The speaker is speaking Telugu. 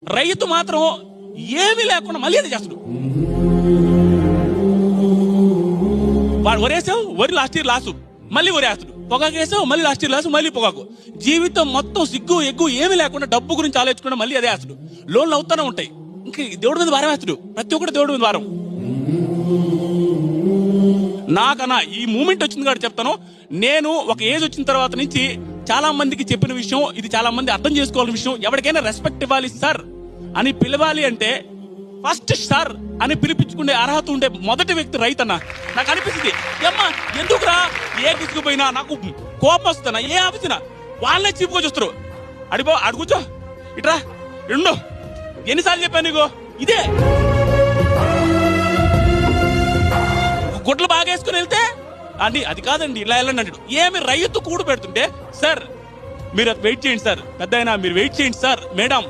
రైతు మాత్రం ఏమీ లేకుండా మళ్ళీ అది చేస్తాడు. వాడు వరేసావు, వరి లాస్ట్ ఇయర్ లాసు, మళ్ళీ వరేస్తాడు. పొగాకు వేసావు, మళ్ళీ లాస్ట్ ఇయర్ లాసు, మళ్ళీ పొగాకు. జీవితం మొత్తం సిగ్గు ఎగ్గు ఏమీ లేకుండా డబ్బు గురించి ఆలోచించకుండా మళ్ళీ అదే వేస్తాడు. లోన్లు అవుతానే ఉంటాయి. ఇంకా దేవుడి మీద భారం వేస్తాడు. ప్రతి ఒక్కటి దేవుడి మీద భారం. నాకన్నా ఈ మూమెంట్ వచ్చింది కాబట్టి చెప్తాను. నేను ఒక ఏజ్ వచ్చిన తర్వాత నుంచి చాలా మందికి చెప్పిన విషయం ఇది, చాలా మంది అర్థం చేసుకోవాల్సిన విషయం. ఎవరికైనా రెస్పెక్ట్ ఇవ్వాలి సార్ అని పిలవాలి అంటే ఫస్ట్ సార్ అని పిలిపించుకునే అర్హత ఉండే మొదటి వ్యక్తి రైతు అన్న. నాకు అనిపిస్తుంది, ఏమ్మా ఎందుకురా ఏ తీసుకుపోయినా నాకు కోపం వస్తున్నా, ఏ ఆఫీసినా వాళ్ళనే చీపుకొని చూస్తారు. అడుగుచో ఇట్రా రెండు ఎన్నిసార్లు చెప్పాను నీకు ఇదే. గుడ్లు బాగా వేసుకుని వెళ్తే అండి అది కాదండి ఇలా వెళ్ళండి అంటాడు. ఏమి రైతు కూడు పెడుతుంటే సార్ మీరు వెయిట్ చేయండి సార్, పెద్ద అయినా మీరు వెయిట్ చేయండి సార్, మేడం